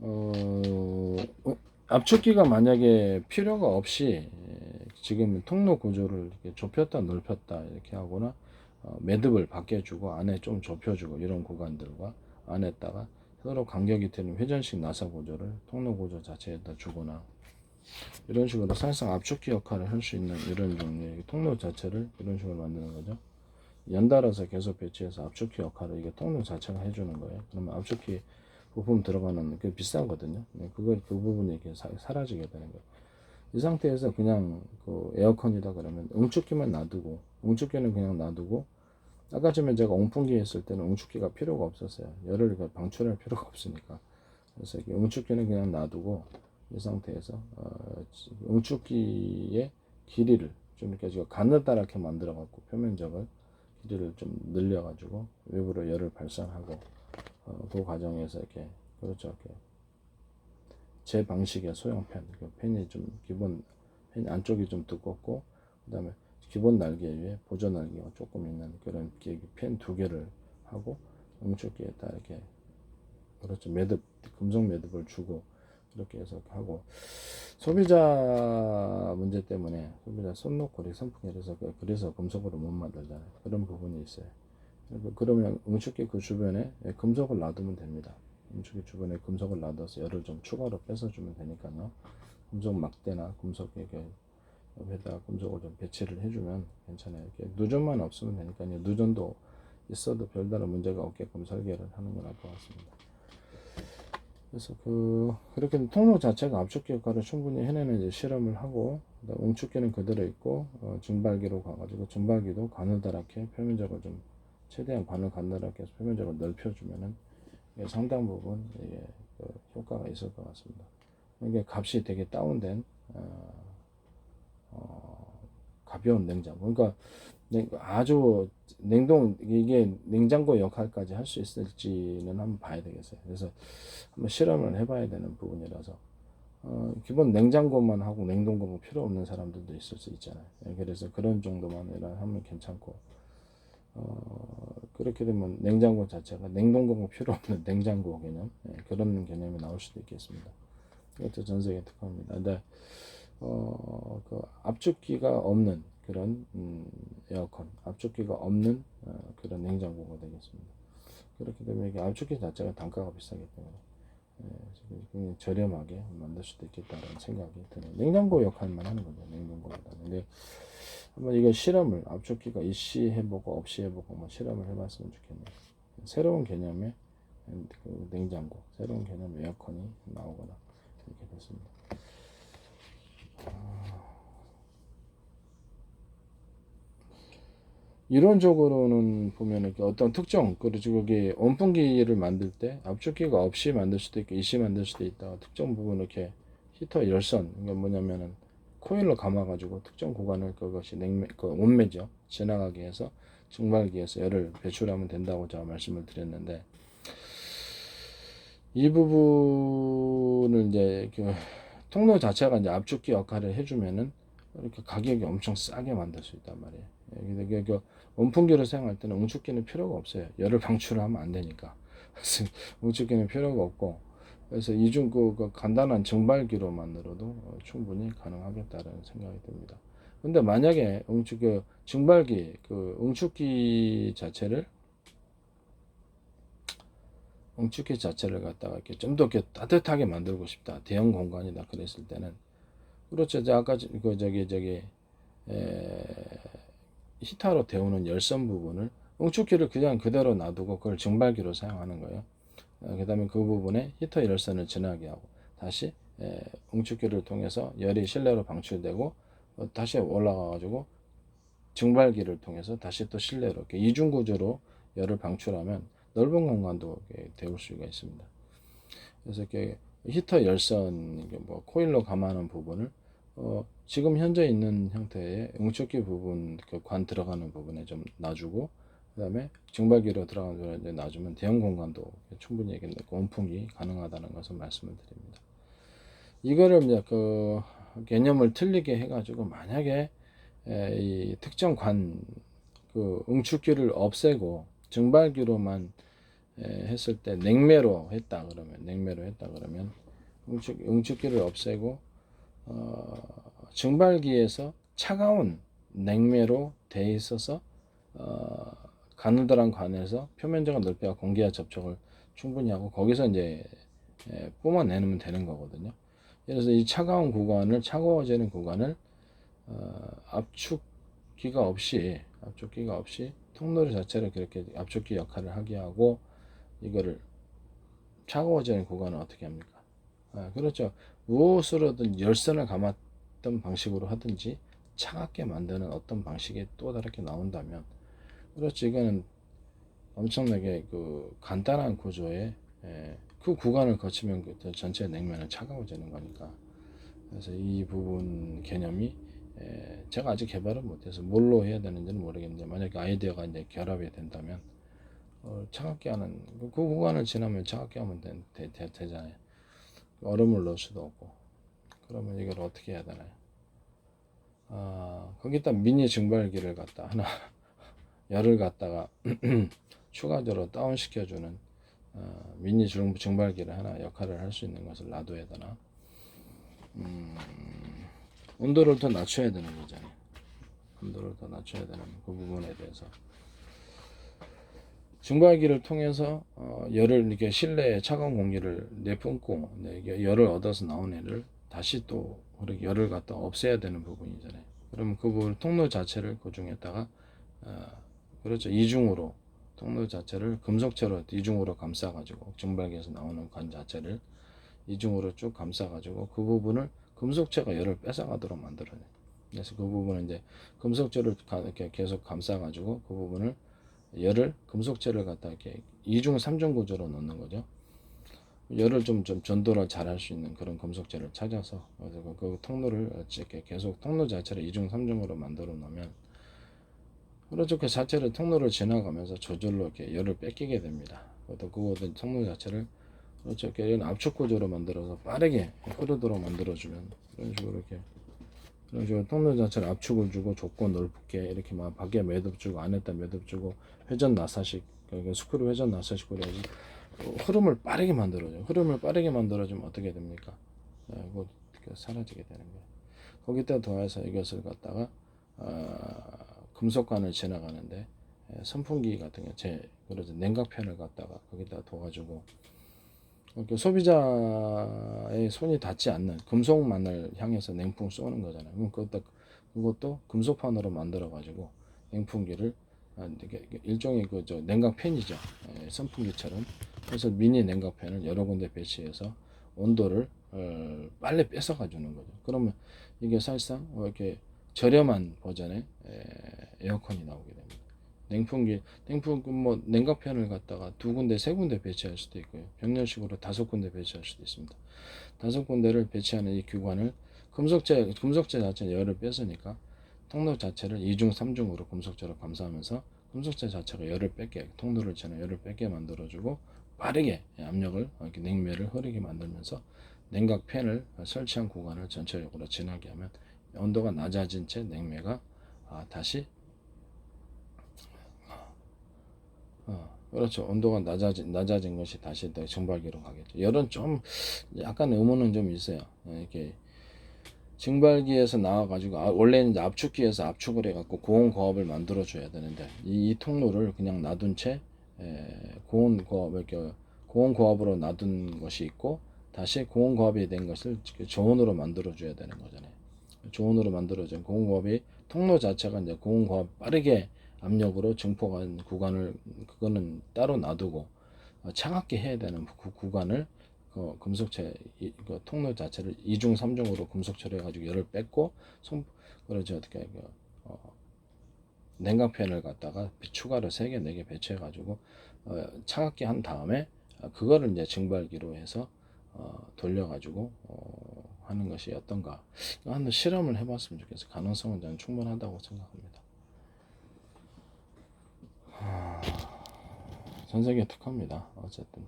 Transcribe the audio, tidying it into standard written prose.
어, 압축기가 만약에 필요가 없이 지금 통로 구조를 이렇게 좁혔다 넓혔다 이렇게 하거나 매듭을 바꿔주고 안에 좀 좁혀주고 이런 구간들과 안에다가 서로 간격이 되는 회전식 나사 구조를 통로 구조 자체에다 주거나 이런 식으로 사실상 압축기 역할을 할 수 있는 이런 종류의 통로 자체를 이런 식으로 만드는 거죠. 연달아서 계속 배치해서 압축기 역할을 이게 통로 자체가 해주는 거예요. 그러면 압축기 부품 들어가는 게 비싸거든요. 그 부분이 이렇게 사라지게 되는 거예요. 이 상태에서 그냥 그 에어컨이다 그러면 응축기만 놔두고, 응축기는 그냥 놔두고, 아까 전에 제가 온풍기 했을 때는 응축기가 필요가 없었어요. 열을 방출할 필요가 없으니까. 그래서 응축기는 그냥 놔두고, 이 상태에서 응축기의 길이를 좀 이렇게 가느다랗게 만들어 갖고 표면적을 길이를 좀 늘려 가지고 외부로 열을 발산하고 그 과정에서 이렇게 그렇죠. 이렇게 제 방식의 소형 팬이 좀 기본 팬 안쪽이 좀 두껍고 그다음에 기본 날개 위에 보조 날개가 조금 있는 그런 팬 두 개를 하고 응축기에다 이렇게 그렇죠. 매듭 금속 매듭을 주고 이렇게 해서 하고 소비자 문제 때문에 소비자 손 놓고 선풍기에서 그래서 금속으로 못 만들잖아요. 그런 부분이 있어요. 그러면 응축기 그 주변에 금속을 놔두면 됩니다. 응축기 주변에 금속을 놔둬서 열을 좀 추가로 뺏어주면 되니까요. 금속 막대나 금속 이렇게 옆에다가 금속을 좀 배치를 해주면 괜찮아요. 이렇게 누전만 없으면 되니까요. 누전도 있어도 별다른 문제가 없게끔 설계를 하는 건 알 것 같습니다. 그래서 그렇게 통로 자체가 압축기 역할을 충분히 해내는 이제 실험을 하고 응축기는 그대로 있고 증발기로 가가지고 증발기도 가느다랗게 표면적을 좀 최대한 가느다랗게 해서 표면적을 넓혀주면은 상당 부분 이게 효과가 있을 것 같습니다. 이게 값이 되게 다운된 가벼운 냉장고. 그러니까 아주 이게 냉장고 역할까지 할 수 있을지는 한번 봐야 되겠어요. 그래서 한번 실험을 해봐야 되는 부분이라서 기본 냉장고만 하고 냉동고가 필요 없는 사람들도 있을 수 있잖아요. 그래서 그런 정도만 하면 괜찮고 그렇게 되면 냉장고 자체가 냉동고가 필요 없는 냉장고 개념 그런 개념이 나올 수도 있겠습니다. 이것도 전 세계 특허입니다. 근데 그 압축기가 없는 그런 에어컨, 압축기가 없는 그런 냉장고가 되겠습니다. 그렇게 되면 이게 압축기 자체가 단가가 비싸기 때문에 굉장히 저렴하게 만들 수도 있겠다는 생각이 드네요. 냉장고 역할만 하는 거죠. 냉동고보다는. 근데 한번 이거 실험을 압축기가 있이 해보고 없이 해보고 한번 실험을 해봤으면 좋겠네요. 새로운 개념의 그 냉장고, 새로운 개념의 에어컨이 나오거나 이렇게 됐습니다. 이론적으로는 보면 어떤 특정, 그리고 거기 온풍기를 만들 때 압축기가 없이 만들 수도 있고 있이 만들 수도 있다. 특정 부분 이렇게 히터 열선, 그러니까 뭐냐면은 코일로 감아가지고 특정 구간을 그것이 온매죠. 지나가게 해서 증발기에서 열을 배출하면 된다고 제가 말씀을 드렸는데 이 부분을 이제 통로 자체가 이제 압축기 역할을 해주면은 이렇게 가격이 엄청 싸게 만들 수 있단 말이에요. 근데 원풍기를 사용할 때는 응축기는 필요가 없어요. 열을 방출하면 안 되니까. 그래서 응축기는 필요가 없고, 그래서 이중 간단한 증발기로만으로도 충분히 가능하겠다는 생각이 듭니다. 근데 만약에 증발기, 응축기 자체를 갖다가 이렇게 좀 더 따뜻하게 만들고 싶다. 대형 공간이다. 그랬을 때는 그렇죠. 아까 에, 히터로 데우는 열선 부분을 응축기를 그냥 그대로 놔두고 그걸 증발기로 사용하는 거예요. 그 다음에 그 부분에 히터 열선을 지나게 하고 다시 응축기를 통해서 열이 실내로 방출되고 다시 올라가 가지고 증발기를 통해서 다시 또 실내로 이렇게 이중 구조로 열을 방출하면 넓은 공간도 데울 수가 있습니다. 그래서 이렇게 히터 열선 뭐 코일로 감하는 부분을 지금 현재 있는 형태의 응축기 부분 관 들어가는 부분에 좀 놔주고 그다음에 증발기로 들어가는 부분에 놔주면 대형 공간도 충분히 온풍이 가능하다는 것을 말씀을 드립니다. 이거를 이제 개념을 틀리게 해가지고 만약에 이 특정 응축기를 없애고 증발기로만 했을 때 냉매로 했다 그러면 응축기를 없애고 증발기에서 차가운 냉매로 돼 있어서 가느다란 관에서 표면적인 넓이와 공기와 접촉을 충분히 하고 거기서 이제 뿜어내면 되는 거거든요. 그래서 이 차가워지는 구간을 압축기가 없이 통로리 자체를 그렇게 압축기 역할을 하게 하고 이거를 차가워지는 구간은 어떻게 합니까? 그렇죠. 무엇으로든 열선을 감았던 방식으로 하든지 차갑게 만드는 어떤 방식이 또 다르게 나온다면 그렇죠. 이거는 엄청나게 그 간단한 구조에 그 구간을 거치면 그 전체 냉면은 차가워지는 거니까. 그래서 이 부분 개념이 제가 아직 개발을 못해서 뭘로 해야 되는지는 모르겠는데 만약에 아이디어가 이제 결합이 된다면 차갑게 하는 그 구간을 지나면 차갑게 하면 되잖아요. 얼음을 넣을 수도 없고 그러면 이걸 어떻게 해야 되나요? 거기다 미니 증발기를 갖다 하나 열을 갖다가 추가적으로 다운시켜주는 미니 증발기를 하나 역할을 할 수 있는 것을 놔둬야 되나? 온도를 더 낮춰야 되는 거잖아요. 온도를 더 낮춰야 되는 그 부분에 대해서 증발기를 통해서 열을 이렇게 실내에 차가운 공기를 내뿜고 열을 얻어서 나온 애를 다시 또 열을 갖다 없애야 되는 부분이잖아요. 그러면 그 부분 통로 자체를 그 중에다가 그렇죠. 이중으로 통로 자체를 금속체로 이중으로 감싸가지고 증발기에서 나오는 관 자체를 이중으로 쭉 감싸가지고 그 부분을 금속체가 열을 뺏어가도록 만들어요. 그래서 그 부분은 이제 금속체를 이렇게 계속 감싸가지고 그 부분을 열을 금속체를 갖다 이렇게 2중 3중 구조로 넣는 거죠. 열을 좀 전도를 잘 할 수 있는 그런 금속체를 찾아서 그래서 그 통로를 이렇게 계속 통로 자체를 2중 3중으로 만들어 놓으면 그렇죠. 그 자체를 통로를 지나가면서 저절로 이렇게 열을 뺏기게 됩니다. 또 그것은 통로 자체를 그렇죠. 이렇게 압축 구조로 만들어서 빠르게 흐르도록 만들어주면 이런 식으로 통로 자체를 압축을 주고 좁고 넓게 이렇게 막 밖에 매듭 주고 안에다 매듭 주고 회전 나사식 스크류 회전 나사식으로 해야지 흐름을 빠르게 만들어줘요. 흐름을 빠르게 만들어주면 어떻게 됩니까? 이거 사라지게 되는 거예요. 거기다 더해서 이것을 갖다가 금속관을 지나가는데 선풍기 같은 게 그래서 냉각팬을 갖다가 거기다 둬가지고 소비자의 손이 닿지 않는 금속만을 향해서 냉풍 쏘는 거잖아요. 그것도 금속판으로 만들어 가지고 냉풍기를 일종의 그저 냉각팬이죠. 선풍기처럼. 그래서 미니 냉각팬을 여러 군데 배치해서 온도를 빨리 뺏어가 주는 거죠. 그러면 이게 사실상 이렇게 저렴한 버전의 에어컨이 나오게 됩니다. 냉각팬을 갖다가 두 군데, 세 군데 배치할 수도 있고요. 병렬식으로 5군데 배치할 수도 있습니다. 5군데를 배치하는 이 기관을 금속재 자체는 열을 뺏으니까 통로 자체를 2중, 3중으로 금속재로 감싸면서 금속재 자체가 열을 뺏게, 통로를 지나 열을 뺏게 만들어주고 빠르게 압력을, 이렇게 냉매를 흐르게 만들면서 냉각팬을 설치한 구간을 전체적으로 지나게 하면 온도가 낮아진 채 냉매가 다시 그렇죠. 온도가 낮아진 것이 다시 증발기로 가겠죠. 열은 좀 약간 의문은 좀 있어요. 이렇게 증발기에서 나와가지고 원래는 이제 압축기에서 압축을 해갖고 고온 고압을 만들어 줘야 되는데 이 통로를 그냥 놔둔 채 고온 고압 이렇게 고온 고압으로 놔둔 것이 있고 다시 고온 고압이 된 것을 저온으로 만들어 줘야 되는 거잖아요. 저온으로 만들어진 고온 고압이 통로 자체가 이제 고온 고압 빠르게 압력으로 증폭한 구간을 그거는 따로 놔두고 차갑게 해야 되는 그 구간을 금속체 그 통로 자체를 2중 3중으로 금속체로 해가지고 열을 뺐고 그러지 어떻게 냉각팬을 갖다가 추가로 3개 4개 배치해가지고 차갑게 한 다음에 그거를 이제 증발기로 해서 돌려가지고 하는 것이 어떤가 한번 실험을 해봤으면 좋겠어요. 가능성은 저는 충분하다고 생각합니다. 전 세계 특허입니다. 어쨌든